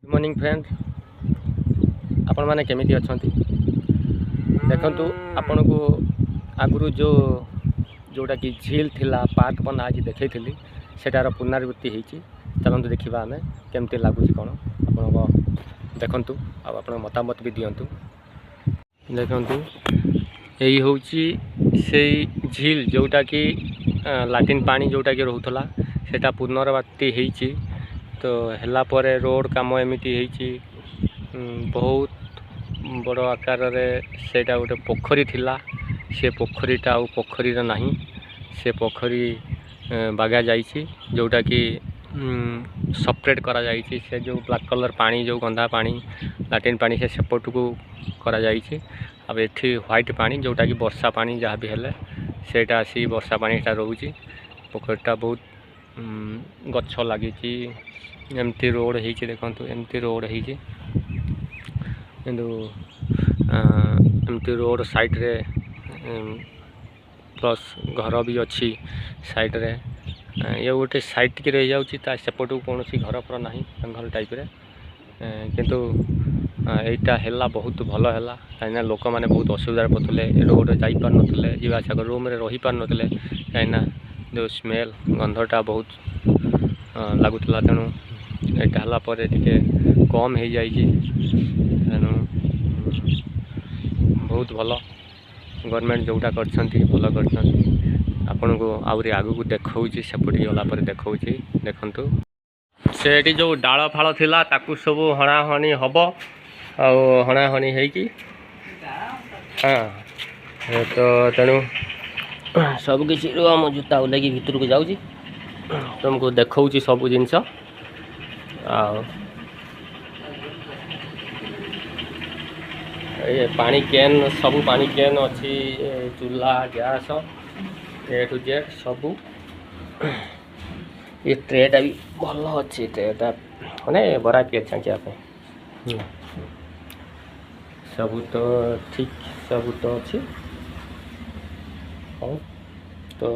Good morning friend आपण मैंने केमी अच्छा देखु आपण को आगु जोटा कि झील थिला पार्क बना आज देखी सेटार पुनरावृत्ति होती चलते देखा आम केमती लगुच कौन आप देखु आप मतामत भी दिंतु देखु यही हूँ से झील जोटा कि लाटिन पानी जोटा कि रोला सेटा पुनरावृत्ति होती तो हैला परे रोड काम एमती बहुत बड़ आकार सेटा गोटे पोखरी थिला से पोखरीटा आ पोखरी नहीं से पोखरी बागा जाइए जोटा कि सेपरेट करा जाइए से जो ब्लैक कलर पानी जो गंदा पानी लाटिन पानी से सेपट को करा जाइए अब ये व्हाइट पानी जोटा कि वर्षा पानी जहाँ भी है सेटा आसी वर्षा पानीटा रोचे पोखरीटा बहुत गछ लगी एमती रोड हो देखो एमती रोड हो एमती रोड साइड रे प्लस घर भी अच्छी साइड रे ये गोटे साइड की रही जाऊँगी सेपट को कौन घर पर ना जंगल टाइप रे किंतु यहाँ है बहुत भल है कहीं लोक मैंने बहुत असुविधा पड़ते ये गोटे जापार ना जावासा रूम रही पार ना कहीं जो स्मेल गंधटा बहुत लगुला तेणु यहाँ है कम हो जाए तेणु बहुत भल गवर्नमेंट जोटा कर भल कर आपण को आहरी आगू देखा सेपटे गला देखा देखु से जो डाल फाड़ थिला ताकू सब हणाहणी हम हणाहणी होगी हाँ तो तेणु सबकि मो जूता ओल्लैक भितर को जाऊँगी तुमको देखा सब जिनस ये पानी कैन सब पानी कैन अच्छी चूल्हा गैस ए टू जेड सबू ये ट्रेटा भी भल अच्छी ट्रेटा मैंने बरा पिए छाँकिया सब तो ठीक सब तो अच्छी हाँ तो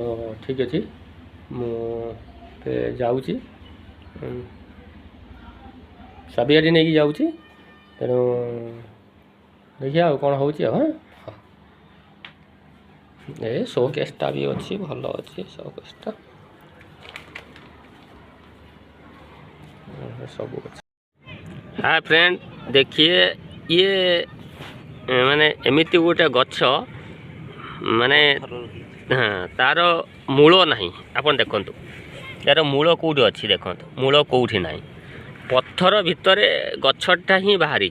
ठीक अच्छे मुझे जाऊँगी सबियाटी नहीं जाऊँगी तेणु देखिए कौन हो हाँ ए शो केसटा भी अच्छी भल अच्छी शो केसटा सब अच्छे हाँ फ्रेंड देखिए ये माने एमती गोटे गछ माने हाँ तार मूल नहीं आप देखु यार मूल कौटी अच्छी देखो मूल कौटी ना पत्थर भितर गछटा ही बाहरी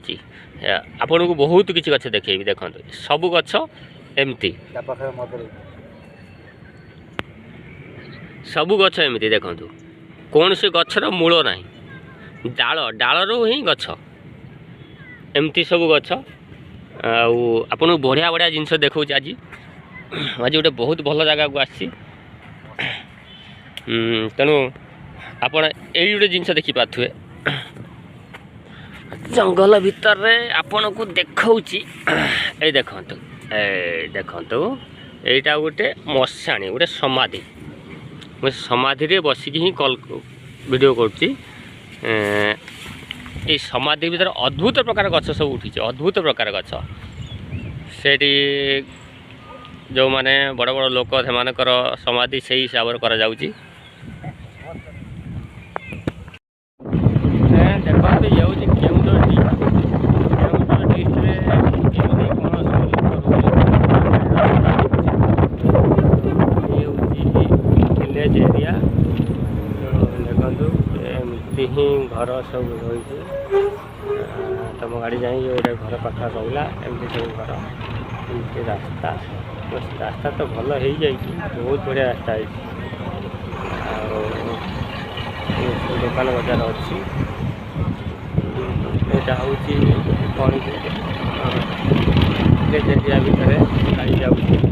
आपन को बहुत किसी गछ देखेबी देखो सब गछ एमती सब गछ एमती देखो कौन से गछर मूल ना डाल डालर ही गछ एमती सब गछ आपन बढ़िया बढ़िया जिनस देखा आज आज गोटे बहुत भल जगह को आसी तेणु आपण यही गोटे जिनस देखिपे जंगल भितर रे आपण को देखौची ए देखंतु एटा गोटे मशाणी गोटे समाधि मैं समाधि रे बसिक ही कल वीडियो करुच्ची ये समाधि भीतर अद्भुत प्रकार गछ सब उठी अद्भुत प्रकार गछ सेठी जो माने बड़ बड़ लोक सेमानकर समाधि से हिसाब से करा जाउची देखते जाऊँगी केउंझर विलेज एरिया देखु एमती ही घर सब रही तुम गाड़ी जाए गोटे घर पाखा रहा एमती सब घर एमती रास्ता रास्ता तो भल हो जाए बहुत बढ़िया रास्ता है दुकान बजार अच्छी यहाँ हूँ कौन एरिया भितर गाड़ी जाऊँगी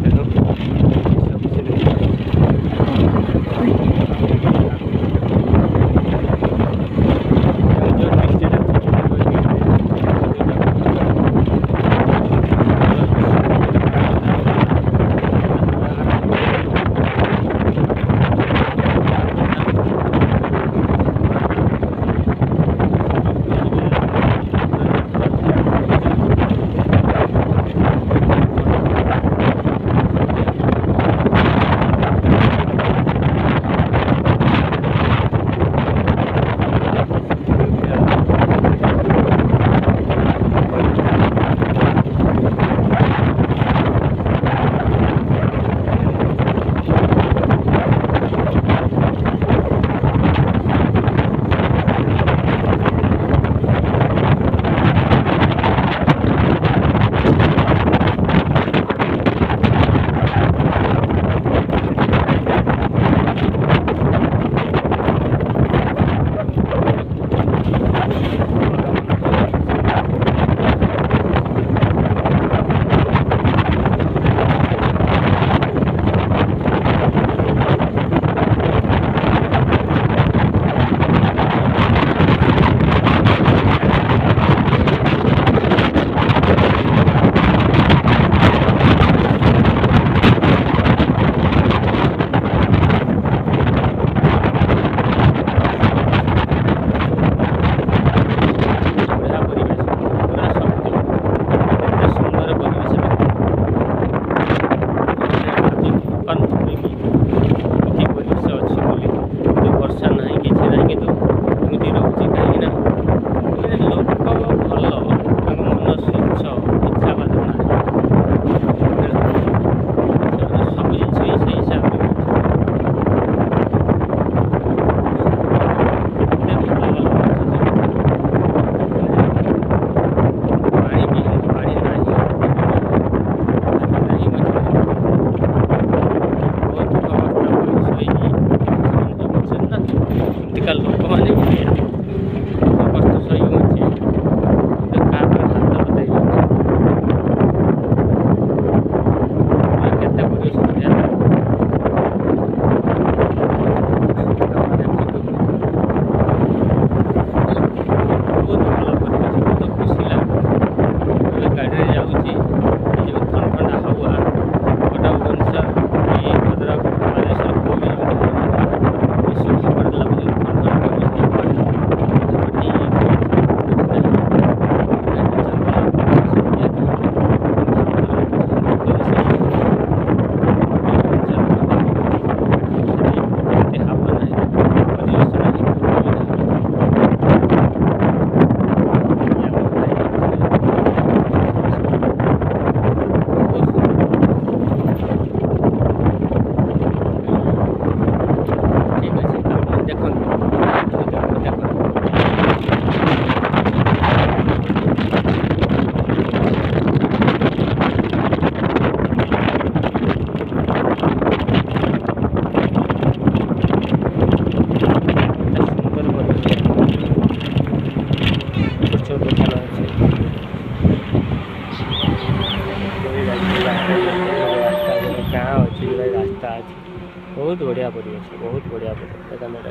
बढ़िया परिवेश बहुत बढ़िया परिवेश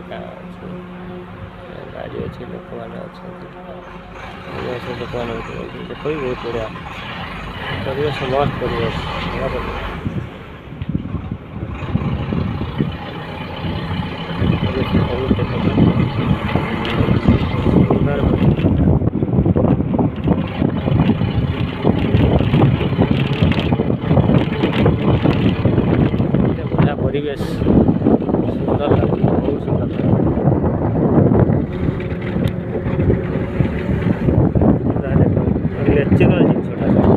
गाड़ी अच्छी लोक मैंने अच्छा लोक मैंने देख भी बहुत बढ़िया परिवेश मस्त परिवेश बढ़िया परिवेश सुंदर लगे बहुत सुंदर नेचुरल जिनसा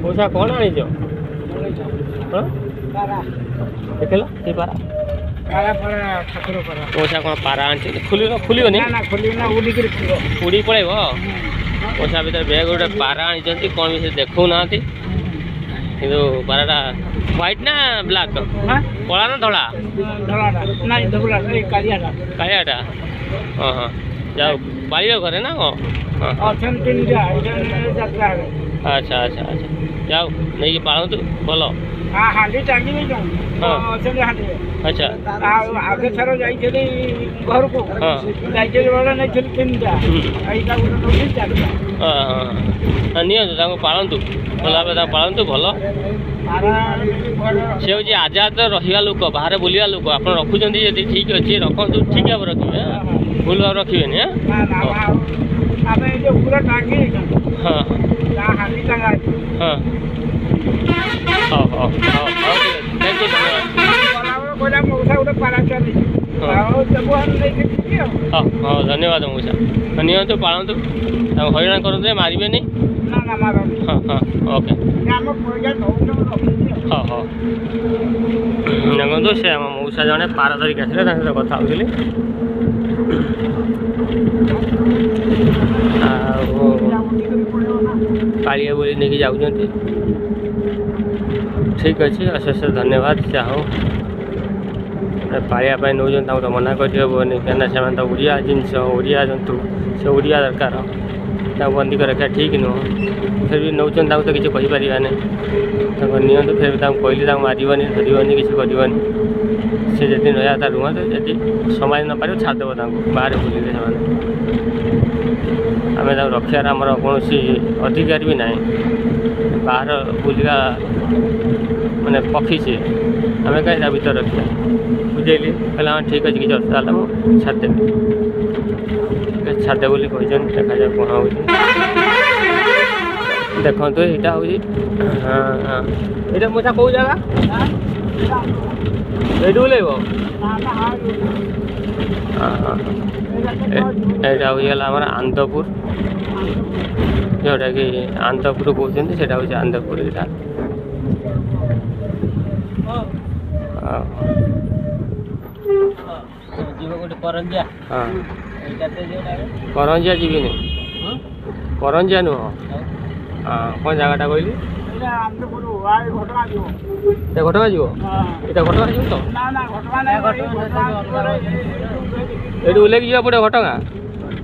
पैसा कौन आनीच देख लो पारा पैसा कौन पारा आनी खुलनी उड़ी पड़े पैसा भर बैग गोटे पारा आनी कौन भी देखु ना कि पाराटा व्हाइट ना ब्लैक कला ना धला कालियाटा हाँ हाँ जाओ पाल घरे ना कौन अच्छा अच्छा अच्छा जाओ नहीं पालतु भल अच्छा आगे थर जाइए घर को पालतु भल भाव पालतु भल से हूँ आजाद रहा लोक बाहर बुलवा लोक आप रखुच्च ठीक अच्छे रखु ठीक भाव रखिए भूल भाव रखे हाँ हाँ हाँ हाँ थैंक यू हाँ हाँ धन्यवाद मऊसा नियंतु पालतु हईराण करते मारे नहीं हाँ हाँ ओके हाँ हाँ देखो से आम मऊसा जड़े पारा धरिक आसे कथा होली कालिया बोली नहीं जाऊँच ठीक अच्छे अशेष धन्यवाद चाहूँ पालिया नौ तो मना करनी कहीं तो ओडिया जिनस ओडिया जंतु से ओडिया दरकार बंदी कर रखा ठीक नुह फिर भी नौ तो किसी कहीपर नहीं नियंतु फिर भी कहली मारबनी धरबनी किसी करनी से जी रहा रुहत जी समाज न पार छाड़देव बाहर बुले आम रक्षार आमर कौन अधिकार भी ना बाहर बुलवा मैंने पक्षी से आम कहीं भर रखा बुझेली कहला हाँ ठीक अच्छे किसी असुविधा मुझे छाड़देवी छाड़दे बोली देखा जाए कौन हो देखो यहाँ हूँ हाँ हाँ ये मुझा कौ जगह ये बुले हाँ हाँ यहाँ हूँ आम आंदपुर जोटा कि आंदपुर कहते हैं हूँ आंदपुर यहाँ हाँ करंजिया जीविनी करंजिया नुह हाँ कौन जगटा कहली घटगा जीव ये घटगा जीव तो ये ओल्लैक जा पड़े घटगा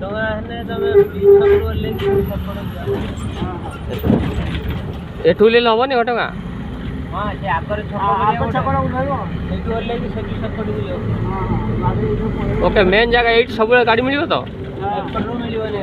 ଘଟଗାଁ ହେଲେ ତମେ ଛକରୁ ଓହ୍ଲେଇକି ସେପଟ ଏଠୁ ଓହ୍ଲେଇଲେ ହେବନି ଘଟଗାଁ? ହଁ ସେ ଆଗରେ ଛକ ସେଇଠୁ ଓହ୍ଲେଇକି ସେଠି ସେପଟକୁ ଯିବ। ଓକେ ମେନ୍ ଜାଗା ଏଇଠି ସବୁବେଳେ ଗାଡ଼ି ମିଳିବ ତ? ଏପଟରୁ ମିଳିବନି।